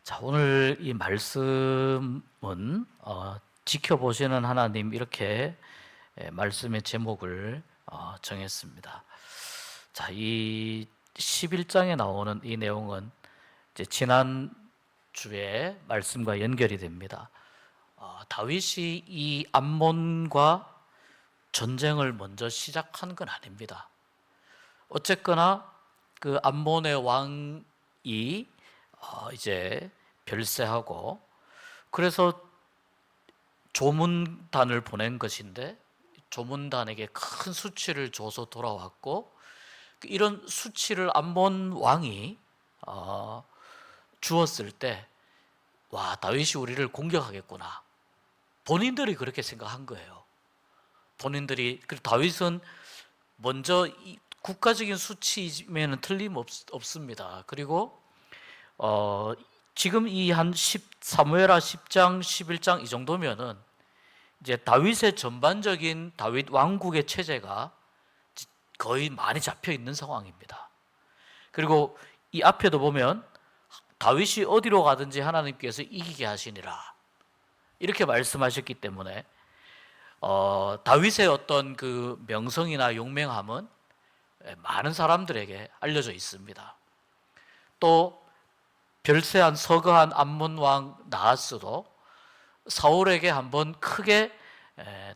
자, 오늘 이 말씀은 지켜보시는 하나님 이렇게 말씀의 제목을 정했습니다. 자, 이 11장에 나오는 이 내용은 이제 지난 주의 말씀과 연결이 됩니다. 다윗이 이 암몬과 전쟁을 먼저 시작한 건 아닙니다. 어쨌거나 그 암몬의 왕이 이제 별세하고 그래서 조문단을 보낸 것인데 조문단에게 큰 수치를 줘서 돌아왔고 이런 수치를 암몬 왕이 주었을 때 와, 다윗이 우리를 공격하겠구나. 본인들이 그렇게 생각한 거예요. 본인들이. 그리고 다윗은 먼저 이 국가적인 수치면은 틀림없습니다. 그리고 지금 이 한 사무엘하 10장, 11장 이 정도면은 이제 다윗의 전반적인 다윗 왕국의 체제가 거의 많이 잡혀 있는 상황입니다. 그리고 이 앞에도 보면 다윗이 어디로 가든지 하나님께서 이기게 하시니라 이렇게 말씀하셨기 때문에 다윗의 어떤 그 명성이나 용맹함은 많은 사람들에게 알려져 있습니다. 또 별세한 서거한 암몬 왕 나하스도 사울에게 한번 크게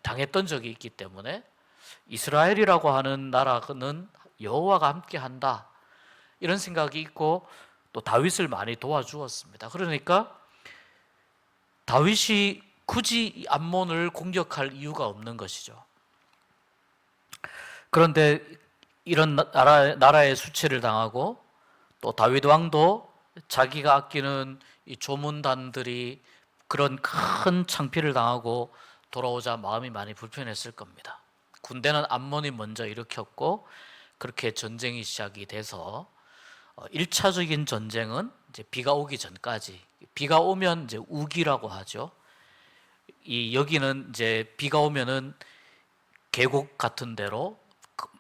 당했던 적이 있기 때문에 이스라엘이라고 하는 나라는 여호와가 함께한다 이런 생각이 있고 또 다윗을 많이 도와주었습니다. 그러니까 다윗이 굳이 암몬을 공격할 이유가 없는 것이죠. 그런데 이런 나라의 수치를 당하고 또 다윗 왕도 자기가 아끼는 이 조문단들이 그런 큰 창피를 당하고 돌아오자 마음이 많이 불편했을 겁니다. 군대는 암몬이 먼저 일으켰고 그렇게 전쟁이 시작이 돼서 1차적인 전쟁은 이제 비가 오기 전까지, 비가 오면 이제 우기라고 하죠. 여기는 이제 비가 오면은 계곡 같은 데로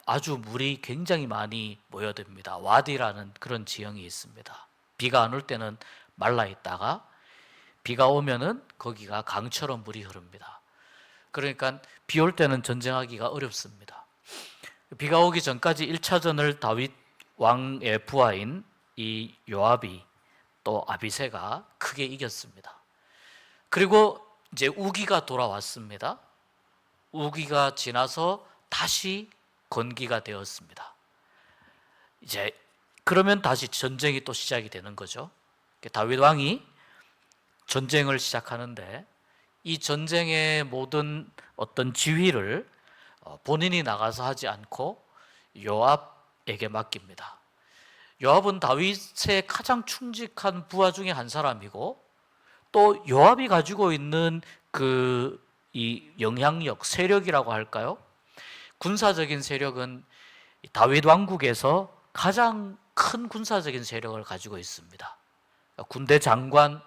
아주 물이 굉장히 많이 모여듭니다. 와디라는 그런 지형이 있습니다. 비가 안 올 때는 말라 있다가 비가 오면은 거기가 강처럼 물이 흐릅니다. 그러니까 비 올 때는 전쟁하기가 어렵습니다. 비가 오기 전까지 1차전을 다윗 왕의 부하인 이 요압이 또 아비새가 크게 이겼습니다. 그리고 이제 우기가 돌아왔습니다. 우기가 지나서 다시 건기가 되었습니다. 이제 그러면 다시 전쟁이 또 시작이 되는 거죠. 다윗 왕이 전쟁을 시작하는데 이 전쟁의 모든 어떤 지휘를 본인이 나가서 하지 않고 요압에게 맡깁니다. 요압은 다윗의 가장 충직한 부하 중에 한 사람이고 또 요압이 가지고 있는 이 영향력, 세력이라고 할까요? 군사적인 세력은 다윗 왕국에서 가장 큰 군사적인 세력을 가지고 있습니다. 군대 장관,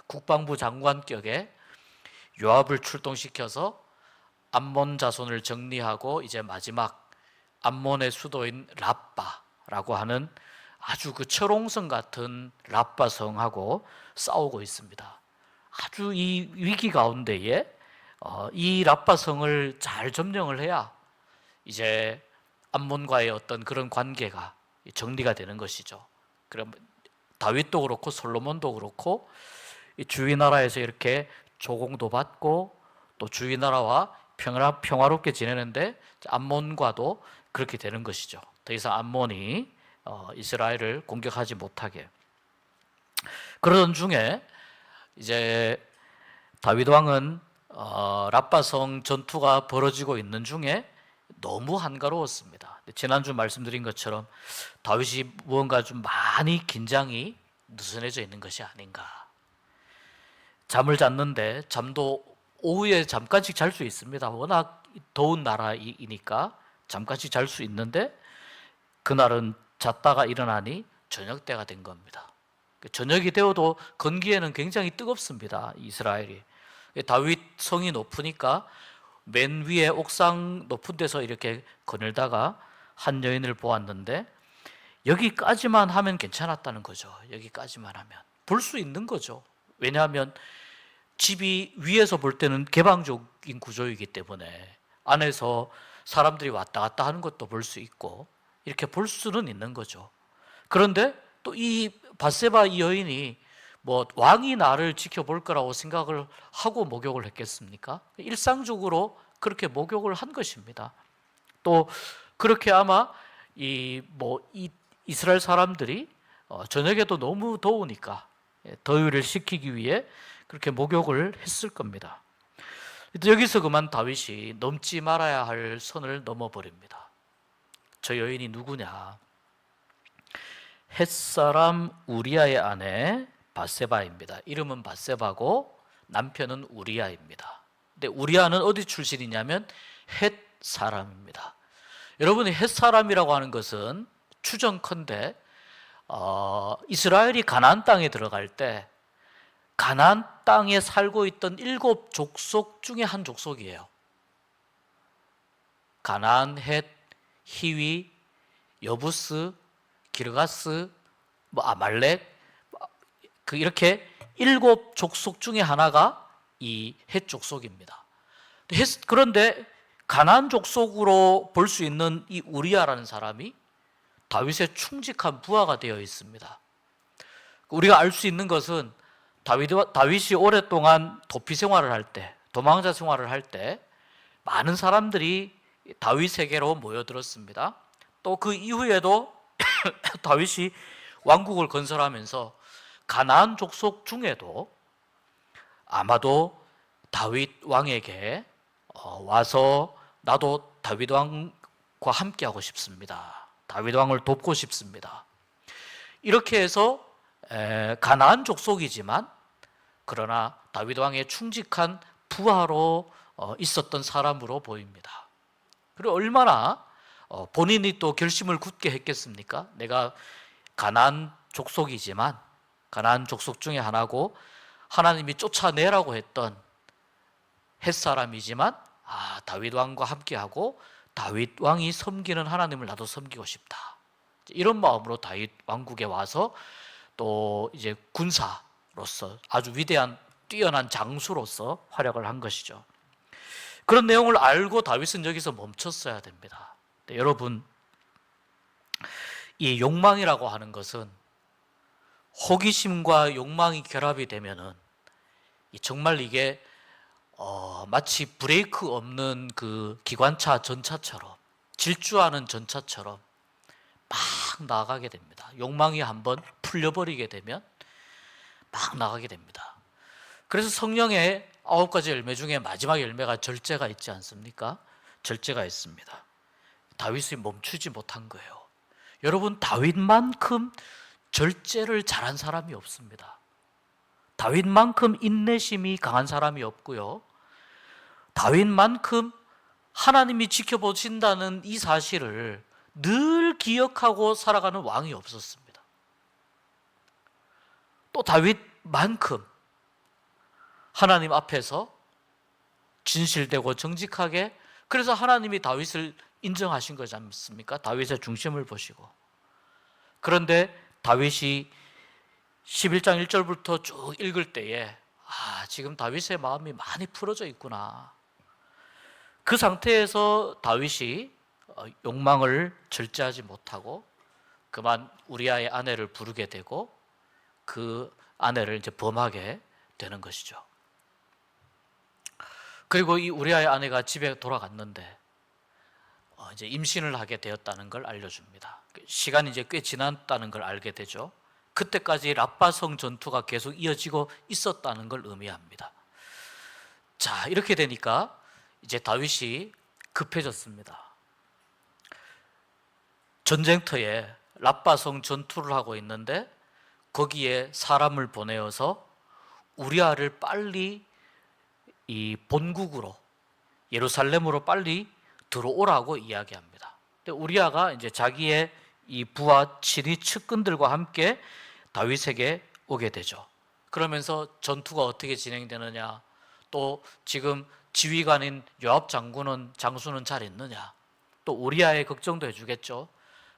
국방부 장관격에 요압을 출동시켜서 암몬 자손을 정리하고 이제 마지막 암몬의 수도인 라빠라고 하는 아주 그 철옹성 같은 라빠 성하고 싸우고 있습니다. 아주 이 위기 가운데에 이 라빠 성을 잘 점령을 해야 이제 암몬과의 어떤 그런 관계가 정리가 되는 것이죠. 그럼 다윗도 그렇고 솔로몬도 그렇고 주위 나라에서 이렇게 조공도 받고 또 주위 나라와 평화롭게 지내는데 암몬과도 그렇게 되는 것이죠. 더 이상 암몬이 이스라엘을 공격하지 못하게. 그러던 중에 이제 다윗 왕은 라빠성 전투가 벌어지고 있는 중에 너무 한가로웠습니다. 지난주 말씀드린 것처럼 다윗이 무언가 좀 많이 긴장이 느슨해져 있는 것이 아닌가. 잠을 잤는데 잠도 오후에 잠깐씩 잘 수 있습니다. 워낙 더운 나라이니까 잠깐씩 잘 수 있는데 그날은 잤다가 일어나니 저녁 때가 된 겁니다. 저녁이 되어도 건기에는 굉장히 뜨겁습니다. 이스라엘이. 다윗 성이 높으니까 맨 위에 옥상 높은 데서 이렇게 거닐다가 한 여인을 보았는데 여기까지만 하면 괜찮았다는 거죠. 여기까지만 하면. 볼 수 있는 거죠. 왜냐하면 집이 위에서 볼 때는 개방적인 구조이기 때문에 안에서 사람들이 왔다 갔다 하는 것도 볼 수 있고 이렇게 볼 수는 있는 거죠. 그런데 또 이 밧세바 이 여인이 뭐 왕이 나를 지켜볼 거라고 생각을 하고 목욕을 했겠습니까? 일상적으로 그렇게 목욕을 한 것입니다. 또 그렇게 아마 이 이스라엘 사람들이 저녁에도 너무 더우니까 더위를 식히기 위해 그렇게 목욕을 했을 겁니다. 여기서 그만 다윗이 넘지 말아야 할 선을 넘어버립니다. 저 여인이 누구냐? 햇사람 우리아의 아내 밧세바입니다. 이름은 밧세바고 남편은 우리아입니다. 근데 우리아는 어디 출신이냐면 헷 사람입니다. 여러분이 헷 사람이라고 하는 것은 추정컨대 이스라엘이 가나안 땅에 들어갈 때 가나안 땅에 살고 있던 7족속 중에 한 족속이에요. 가나안, 헷, 히위, 여부스, 기르가스, 아말렉, 이렇게 7족속 중에 하나가 이 헷 족속입니다. 그런데 가나안 족속으로 볼 수 있는 이 우리아라는 사람이 다윗의 충직한 부하가 되어 있습니다. 우리가 알 수 있는 것은 다윗이 오랫동안 도피 생활을 할 때, 도망자 생활을 할 때 많은 사람들이 다윗에게로 모여들었습니다. 또 그 이후에도 다윗이 왕국을 건설하면서 가나안 족속 중에도 아마도 다윗 왕에게 와서 나도 다윗 왕과 함께하고 싶습니다. 다윗 왕을 돕고 싶습니다. 이렇게 해서 가나안 족속이지만 그러나 다윗 왕의 충직한 부하로 있었던 사람으로 보입니다. 그리고 얼마나 본인이 또 결심을 굳게 했겠습니까? 내가 가나안 족속이지만 가나안 족속 중에 하나고 하나님이 쫓아내라고 했던 햇사람이지만 다윗 왕과 함께하고 다윗 왕이 섬기는 하나님을 나도 섬기고 싶다. 이런 마음으로 다윗 왕국에 와서 또 이제 군사로서 아주 위대한 뛰어난 장수로서 활약을 한 것이죠. 그런 내용을 알고 다윗은 여기서 멈췄어야 됩니다. 네, 여러분, 이 욕망이라고 하는 것은 호기심과 욕망이 결합이 되면은 정말 이게 마치 브레이크 없는 그 기관차 전차처럼 질주하는 전차처럼 막 나가게 됩니다. 욕망이 한번 풀려버리게 되면 막 나가게 됩니다. 그래서 성령의 9가지 열매 중에 마지막 열매가 절제가 있지 않습니까? 절제가 있습니다. 다윗이 멈추지 못한 거예요. 여러분, 다윗만큼 절제를 잘한 사람이 없습니다. 다윗만큼 인내심이 강한 사람이 없고요. 다윗만큼 하나님이 지켜보신다는 이 사실을 늘 기억하고 살아가는 왕이 없었습니다. 또 다윗만큼 하나님 앞에서 진실되고 정직하게, 그래서 하나님이 다윗을 인정하신 거지 않습니까? 다윗의 중심을 보시고. 그런데 다윗이 11장 1절부터 쭉 읽을 때에 지금 다윗의 마음이 많이 풀어져 있구나. 그 상태에서 다윗이 욕망을 절제하지 못하고 그만 우리아의 아내를 부르게 되고 그 아내를 이제 범하게 되는 것이죠. 그리고 이 우리아의 아내가 집에 돌아갔는데 이제 임신을 하게 되었다는 걸 알려줍니다. 시간이 이제 꽤 지났다는 걸 알게 되죠. 그때까지 랍바성 전투가 계속 이어지고 있었다는 걸 의미합니다. 자, 이렇게 되니까 이제 다윗이 급해졌습니다. 전쟁터에 랍바성 전투를 하고 있는데 거기에 사람을 보내어서 우리아를 빨리 이 본국으로 예루살렘으로 빨리 들어오라고 이야기합니다. 우리아가 이제 자기의 이 부하 7위 측근들과 함께 다윗에게 오게 되죠. 그러면서 전투가 어떻게 진행되느냐, 또 지금 지휘관인 요압 장수는 잘 있느냐, 또 우리아의 걱정도 해주겠죠.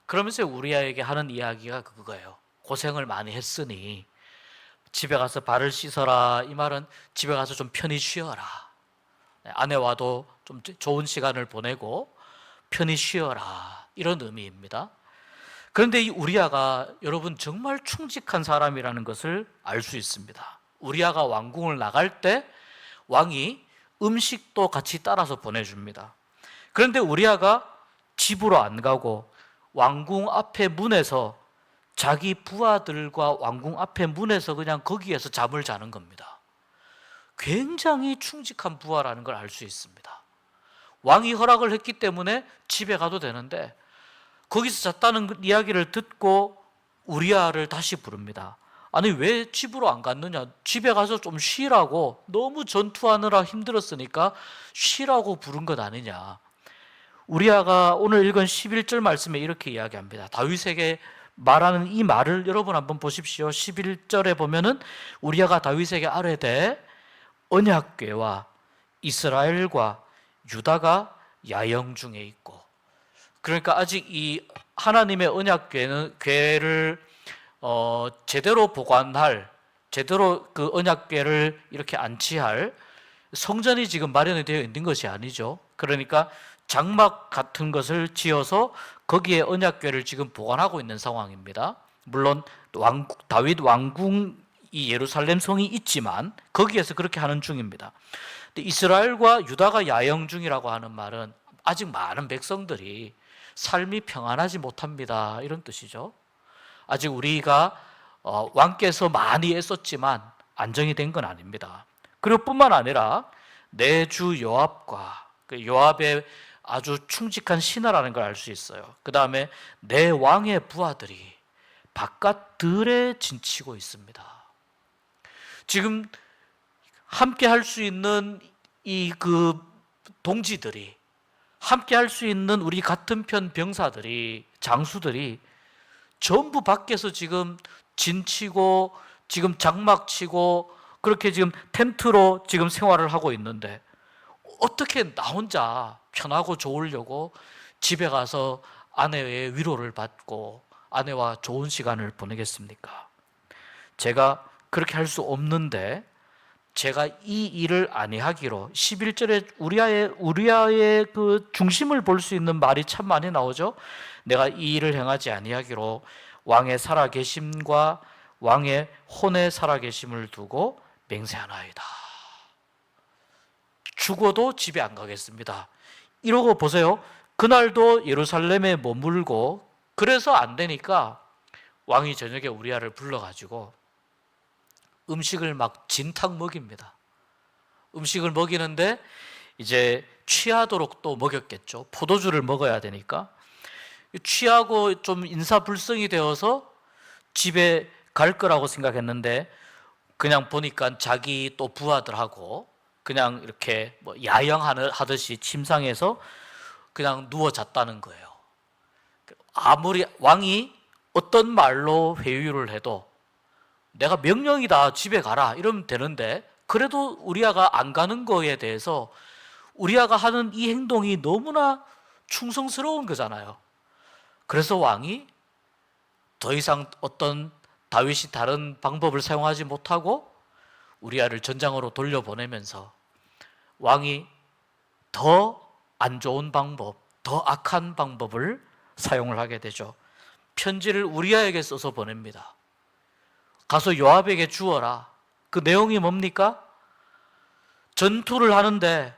그러면서 우리아에게 하는 이야기가 그거예요. 고생을 많이 했으니 집에 가서 발을 씻어라. 이 말은 집에 가서 좀 편히 쉬어라. 아내와도 좀 좋은 시간을 보내고 편히 쉬어라. 이런 의미입니다. 그런데 이 우리아가 여러분 정말 충직한 사람이라는 것을 알 수 있습니다. 우리아가 왕궁을 나갈 때 왕이 음식도 같이 따라서 보내줍니다. 그런데 우리아가 집으로 안 가고 왕궁 앞에 문에서 자기 부하들과 왕궁 앞에 문에서 그냥 거기에서 잠을 자는 겁니다. 굉장히 충직한 부하라는 걸 알 수 있습니다. 왕이 허락을 했기 때문에 집에 가도 되는데 거기서 잤다는 이야기를 듣고 우리아를 다시 부릅니다. 아니 왜 집으로 안 갔느냐? 집에 가서 좀 쉬라고, 너무 전투하느라 힘들었으니까 쉬라고 부른 것 아니냐. 우리아가 오늘 읽은 11절 말씀에 이렇게 이야기합니다. 다윗에게 말하는 이 말을 여러분 한번 보십시오. 11절에 보면은 우리아가 다윗에게 아뢰되 언약궤와 이스라엘과 유다가 야영 중에 있고, 그러니까 아직 이 하나님의 언약궤를 제대로 보관할, 제대로 그 언약궤를 이렇게 안치할 성전이 지금 마련이 되어 있는 것이 아니죠. 그러니까 장막 같은 것을 지어서 거기에 언약궤를 지금 보관하고 있는 상황입니다. 물론 다윗 왕궁이 예루살렘 성이 있지만 거기에서 그렇게 하는 중입니다. 근데 이스라엘과 유다가 야영 중이라고 하는 말은 아직 많은 백성들이 삶이 평안하지 못합니다. 이런 뜻이죠. 아직 우리가 왕께서 많이 애썼지만 안정이 된 건 아닙니다. 그리고 뿐만 아니라 내 주 요압과 요압의 아주 충직한 신하라는 걸 알 수 있어요. 그 다음에 내 왕의 부하들이 바깥 들에 진치고 있습니다. 지금 함께 할 수 있는 이 동지들이, 함께 할 수 있는 우리 같은 편 병사들이, 장수들이 전부 밖에서 지금 진치고 지금 장막 치고 그렇게 지금 텐트로 지금 생활을 하고 있는데 어떻게 나 혼자 편하고 좋으려고 집에 가서 아내의 위로를 받고 아내와 좋은 시간을 보내겠습니까? 제가 그렇게 할 수 없는데 제가 이 일을 아니하기로 11절에 우리아의 그 중심을 볼 수 있는 말이 참 많이 나오죠. 내가 이 일을 행하지 아니하기로 왕의 살아계심과 왕의 혼의 살아계심을 두고 맹세하나이다. 죽어도 집에 안 가겠습니다. 이러고 보세요. 그날도 예루살렘에 머물고, 그래서 안 되니까 왕이 저녁에 우리아를 불러가지고 음식을 막 진탕 먹입니다. 음식을 먹이는데 이제 취하도록 또 먹였겠죠. 포도주를 먹어야 되니까. 취하고 좀 인사불성이 되어서 집에 갈 거라고 생각했는데 그냥 보니까 자기 또 부하들하고 그냥 이렇게 뭐 야영하듯이 침상에서 그냥 누워 잤다는 거예요. 아무리 왕이 어떤 말로 회유를 해도 내가 명령이다, 집에 가라 이러면 되는데, 그래도 우리아가 안 가는 거에 대해서 우리아가 하는 이 행동이 너무나 충성스러운 거잖아요. 그래서 왕이 더 이상 어떤 다윗이 다른 방법을 사용하지 못하고 우리아를 전장으로 돌려보내면서 왕이 더 안 좋은 방법, 더 악한 방법을 사용을 하게 되죠. 편지를 우리아에게 써서 보냅니다. 가서 요압에게 주어라. 그 내용이 뭡니까? 전투를 하는데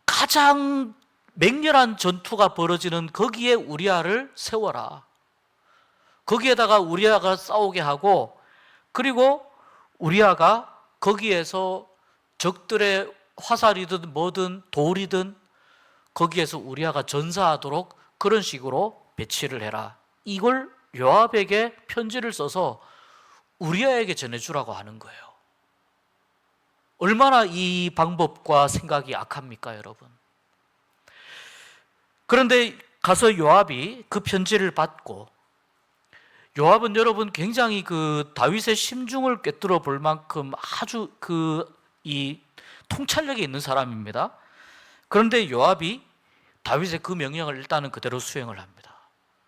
가장 맹렬한 전투가 벌어지는 거기에 우리아를 세워라. 거기에다가 우리아가 싸우게 하고, 그리고 우리아가 거기에서 적들의 화살이든 뭐든 돌이든 거기에서 우리아가 전사하도록 그런 식으로 배치를 해라. 이걸 요압에게 편지를 써서 우리아에게 전해주라고 하는 거예요. 얼마나 이 방법과 생각이 악합니까, 여러분? 그런데 가서 요압이 그 편지를 받고, 요압은 여러분 굉장히 그 다윗의 심중을 꿰뚫어 볼 만큼 아주 이 통찰력이 있는 사람입니다. 그런데 요압이 다윗의 그 명령을 일단은 그대로 수행을 합니다.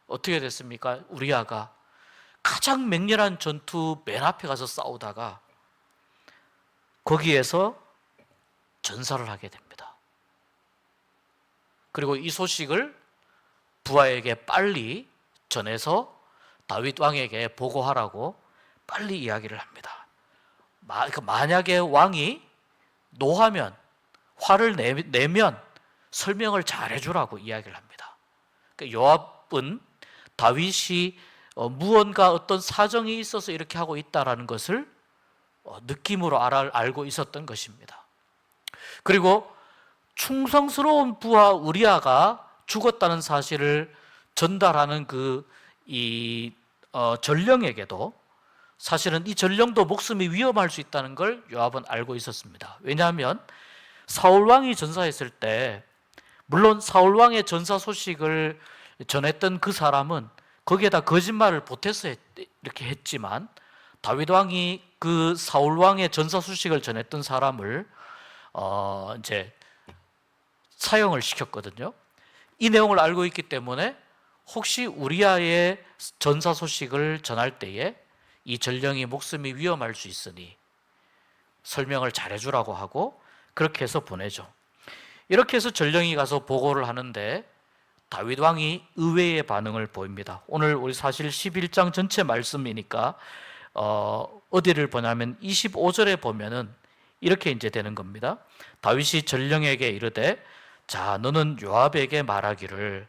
어떻게 됐습니까? 우리아가 가장 맹렬한 전투 맨 앞에 가서 싸우다가 거기에서 전사를 하게 됩니다. 그리고 이 소식을 부하에게 빨리 전해서 다윗 왕에게 보고하라고 빨리 이야기를 합니다. 만약에 왕이 노하면, 화를 내면 설명을 잘해주라고 이야기를 합니다. 요압은 다윗이 무언가 어떤 사정이 있어서 이렇게 하고 있다는 것을 느낌으로 알고 있었던 것입니다. 그리고 충성스러운 부하 우리아가 죽었다는 사실을 전달하는 전령에게도 사실은 이 전령도 목숨이 위험할 수 있다는 걸 요압은 알고 있었습니다. 왜냐하면 사울 왕이 전사했을 때, 물론 사울 왕의 전사 소식을 전했던 그 사람은 거기에다 거짓말을 보태서 이렇게 했지만, 다윗 왕이 그 사울 왕의 전사 소식을 전했던 사람을 이제 사형을 시켰거든요. 이 내용을 알고 있기 때문에 혹시 우리아의 전사 소식을 전할 때에 이 전령이 목숨이 위험할 수 있으니 설명을 잘해주라고 하고 그렇게 해서 보내죠. 이렇게 해서 전령이 가서 보고를 하는데 다윗 왕이 의외의 반응을 보입니다. 오늘 우리 사실 11장 전체 말씀이니까 어디를 보냐면 25절에 보면은 이렇게 이제 되는 겁니다. 다윗이 전령에게 이르되, 자, 너는 요압에게 말하기를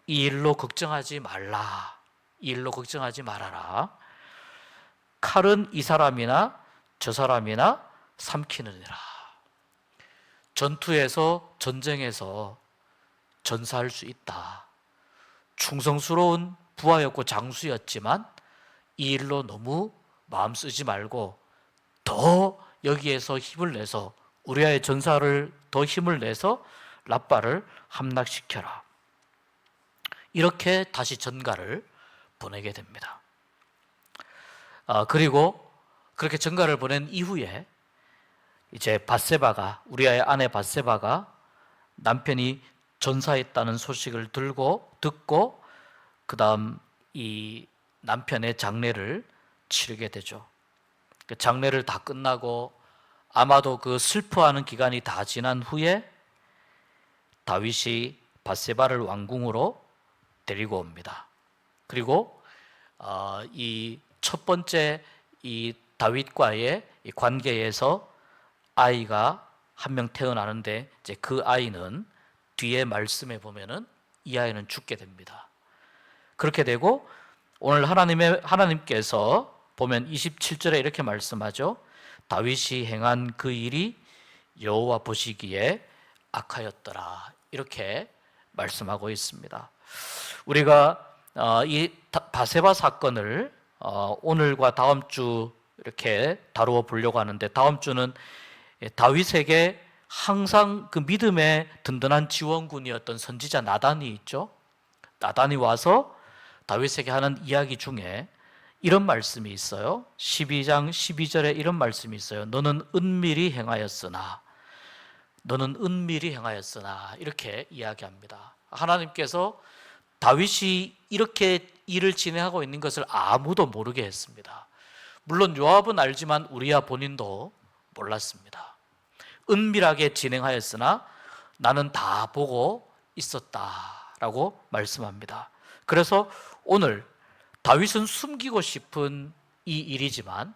이 일로 걱정하지 말라. 이 일로 걱정하지 말아라. 칼은 이 사람이나 저 사람이나 삼키느니라. 전투에서, 전쟁에서 전사할 수 있다. 충성스러운 부하였고 장수였지만 이 일로 너무 마음 쓰지 말고 더 여기에서 힘을 내서, 우리아의 전사를 더 힘을 내서 랍바를 함락시켜라. 이렇게 다시 전가를 보내게 됩니다. 그리고 그렇게 전가를 보낸 이후에 이제 밧세바가, 우리아의 아내 밧세바가 남편이 전사했다는 소식을 듣고 그 다음 이 남편의 장례를 치르게 되죠. 그 장례를 다 끝나고 아마도 그 슬퍼하는 기간이 다 지난 후에 다윗이 밧세바를 왕궁으로 데리고 옵니다. 그리고 이 첫 번째 이 다윗과의 이 관계에서 아이가 한 명 태어나는데, 이제 그 아이는 뒤에 말씀에 보면은 이 아이는 죽게 됩니다. 그렇게 되고 오늘 하나님께서 보면 27절에 이렇게 말씀하죠. 다윗이 행한 그 일이 여호와 보시기에 악하였더라. 이렇게 말씀하고 있습니다. 우리가 이 밧세바 사건을 오늘과 다음 주 이렇게 다루어 보려고 하는데, 다음 주는 다윗에게 항상 그 믿음의 든든한 지원군이었던 선지자 나단이 있죠. 나단이 와서 다윗에게 하는 이야기 중에 이런 말씀이 있어요. 12장 12절에 이런 말씀이 있어요. 너는 은밀히 행하였으나 이렇게 이야기합니다. 하나님께서 다윗이 이렇게 일을 진행하고 있는 것을 아무도 모르게 했습니다. 물론 요압은 알지만 우리아 본인도 몰랐습니다. 은밀하게 진행하였으나 나는 다 보고 있었다라고 말씀합니다. 그래서 오늘 다윗은 숨기고 싶은 이 일이지만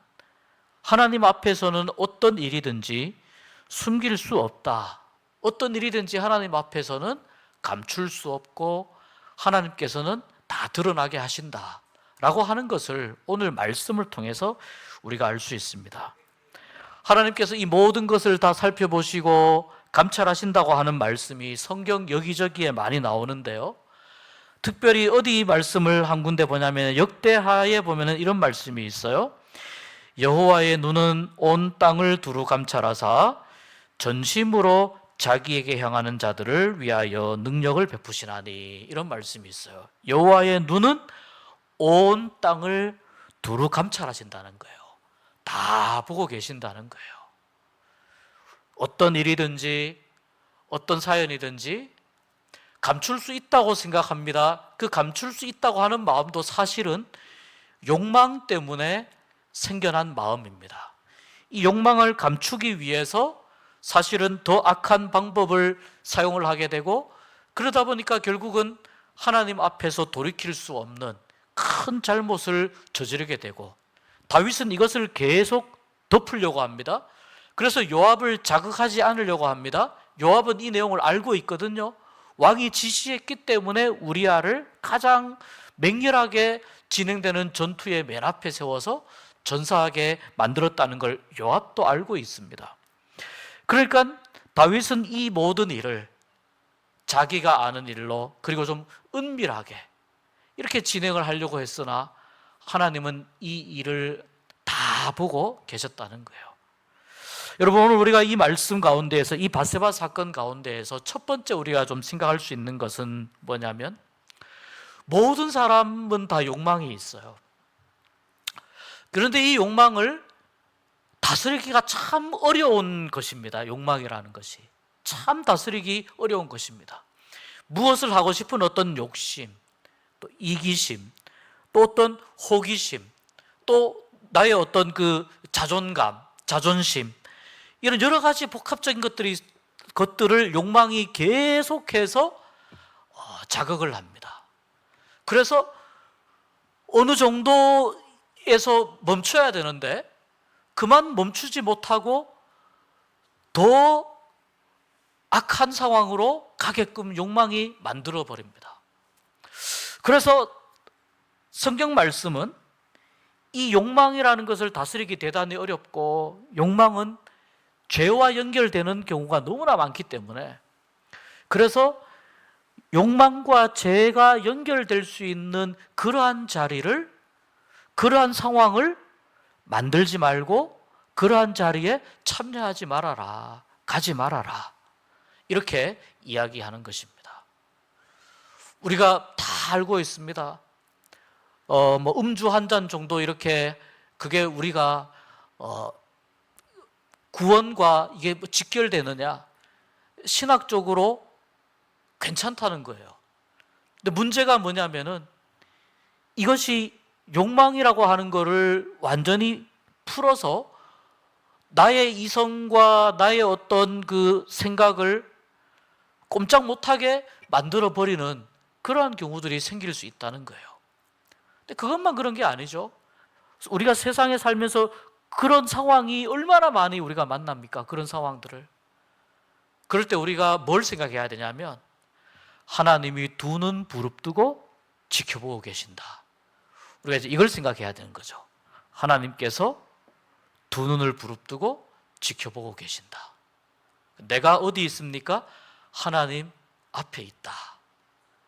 하나님 앞에서는 어떤 일이든지 숨길 수 없다. 어떤 일이든지 하나님 앞에서는 감출 수 없고 하나님께서는 다 드러나게 하신다라고 하는 것을 오늘 말씀을 통해서 우리가 알 수 있습니다. 하나님께서 이 모든 것을 다 살펴보시고 감찰하신다고 하는 말씀이 성경 여기저기에 많이 나오는데요. 특별히 어디 말씀을 한 군데 보냐면 역대하에 보면 이런 말씀이 있어요. 여호와의 눈은 온 땅을 두루 감찰하사 전심으로 자기에게 향하는 자들을 위하여 능력을 베푸시나니, 이런 말씀이 있어요. 여호와의 눈은 온 땅을 두루 감찰하신다는 거예요. 다 보고 계신다는 거예요. 어떤 일이든지 어떤 사연이든지 감출 수 있다고 생각합니다. 그 감출 수 있다고 하는 마음도 사실은 욕망 때문에 생겨난 마음입니다. 이 욕망을 감추기 위해서 사실은 더 악한 방법을 사용을 하게 되고, 그러다 보니까 결국은 하나님 앞에서 돌이킬 수 없는 큰 잘못을 저지르게 되고, 다윗은 이것을 계속 덮으려고 합니다. 그래서 요압을 자극하지 않으려고 합니다. 요압은 이 내용을 알고 있거든요. 왕이 지시했기 때문에 우리아를 가장 맹렬하게 진행되는 전투의 맨 앞에 세워서 전사하게 만들었다는 걸 요압도 알고 있습니다. 그러니까 다윗은 이 모든 일을 자기가 아는 일로, 그리고 좀 은밀하게 이렇게 진행을 하려고 했으나 하나님은 이 일을 다 보고 계셨다는 거예요. 여러분, 오늘 우리가 이 말씀 가운데에서, 이 밧세바 사건 가운데에서 첫 번째 우리가 좀 생각할 수 있는 것은 뭐냐면, 모든 사람은 다 욕망이 있어요. 그런데 이 욕망을 다스리기가 참 어려운 것입니다. 욕망이라는 것이 참 다스리기 어려운 것입니다. 무엇을 하고 싶은 어떤 욕심, 또 이기심, 또 어떤 호기심, 또 나의 어떤 그 자존감, 자존심, 이런 여러 가지 복합적인 것들을 욕망이 계속해서 자극을 합니다. 그래서 어느 정도에서 멈춰야 되는데 그만 멈추지 못하고 더 악한 상황으로 가게끔 욕망이 만들어 버립니다. 그래서 성경 말씀은 이 욕망이라는 것을 다스리기 대단히 어렵고, 욕망은 죄와 연결되는 경우가 너무나 많기 때문에, 그래서 욕망과 죄가 연결될 수 있는 그러한 자리를, 그러한 상황을 만들지 말고 그러한 자리에 참여하지 말아라, 가지 말아라, 이렇게 이야기하는 것입니다. 우리가 다 알고 있습니다. 음주 한 잔 정도, 이렇게 그게 우리가 구원과 이게 직결되느냐? 신학적으로 괜찮다는 거예요. 근데 문제가 뭐냐면은 이것이 욕망이라고 하는 것을 완전히 풀어서 나의 이성과 나의 어떤 그 생각을 꼼짝 못하게 만들어버리는 그러한 경우들이 생길 수 있다는 거예요. 근데 그것만 그런 게 아니죠. 우리가 세상에 살면서 그런 상황이 얼마나 많이 우리가 만납니까? 그런 상황들을. 그럴 때 우리가 뭘 생각해야 되냐면, 하나님이 두 눈 부릅뜨고 지켜보고 계신다. 우리가 이제 이걸 생각해야 되는 거죠. 하나님께서 두 눈을 부릅뜨고 지켜보고 계신다. 내가 어디 있습니까? 하나님 앞에 있다.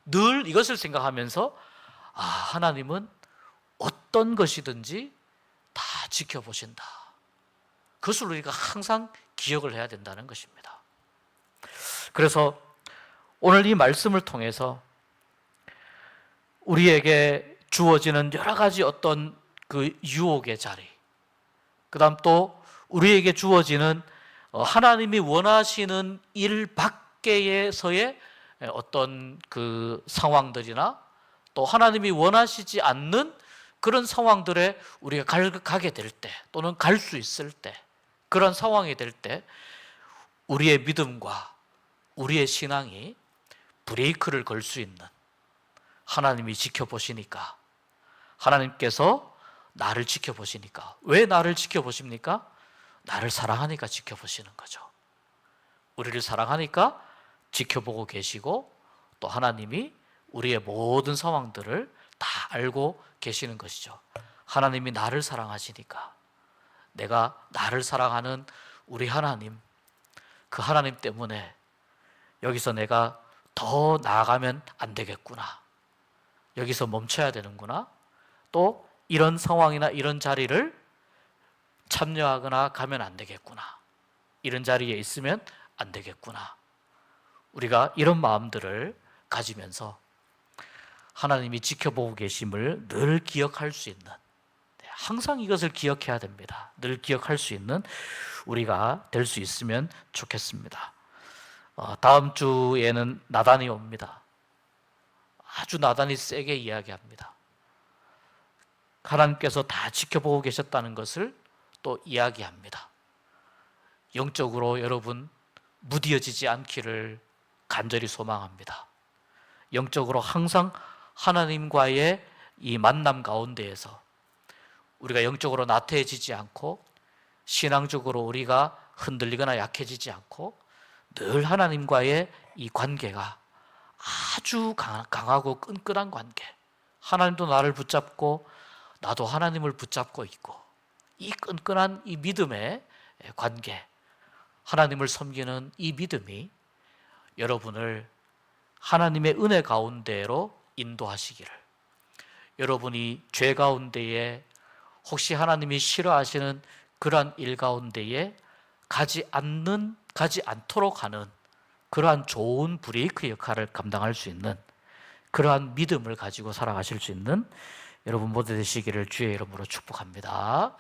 늘 이것을 생각하면서, 하나님은 어떤 것이든지 다 지켜보신다. 그것을 우리가 항상 기억을 해야 된다는 것입니다. 그래서 오늘 이 말씀을 통해서 우리에게 주어지는 여러 가지 어떤 그 유혹의 자리, 그 다음 또 우리에게 주어지는 하나님이 원하시는 일 밖에서의 어떤 그 상황들이나, 또 하나님이 원하시지 않는 그런 상황들에 우리가 가게 될 때, 또는 갈 수 있을 때, 그런 상황이 될 때 우리의 믿음과 우리의 신앙이 브레이크를 걸 수 있는, 하나님이 지켜보시니까, 하나님께서 나를 지켜보시니까. 왜 나를 지켜보십니까? 나를 사랑하니까 지켜보시는 거죠. 우리를 사랑하니까 지켜보고 계시고, 또 하나님이 우리의 모든 상황들을 다 알고 계시는 것이죠. 하나님이 나를 사랑하시니까, 내가 나를 사랑하는 우리 하나님, 그 하나님 때문에 여기서 내가 더 나아가면 안 되겠구나, 여기서 멈춰야 되는구나, 또 이런 상황이나 이런 자리를 참여하거나 가면 안 되겠구나, 이런 자리에 있으면 안 되겠구나, 우리가 이런 마음들을 가지면서 하나님이 지켜보고 계심을 늘 기억할 수 있는, 항상 이것을 기억해야 됩니다. 늘 기억할 수 있는 우리가 될 수 있으면 좋겠습니다. 다음 주에는 나단이 옵니다. 아주 나단이 세게 이야기합니다. 하나님께서 다 지켜보고 계셨다는 것을 또 이야기합니다. 영적으로 여러분 무디어지지 않기를 간절히 소망합니다. 영적으로 항상 하나님과의 이 만남 가운데에서 우리가 영적으로 나태해지지 않고 신앙적으로 우리가 흔들리거나 약해지지 않고 늘 하나님과의 이 관계가 아주 강하고 끈끈한 관계, 하나님도 나를 붙잡고 나도 하나님을 붙잡고 있고, 이 끈끈한 이 믿음의 관계, 하나님을 섬기는 이 믿음이 여러분을 하나님의 은혜 가운데로 인도하시기를, 여러분이 죄 가운데에 혹시 하나님이 싫어하시는 그러한 일 가운데에 가지 않도록 하는 그러한 좋은 브레이크 역할을 감당할 수 있는 그러한 믿음을 가지고 살아가실 수 있는 여러분 모두 되시기를 주의 이름으로 축복합니다.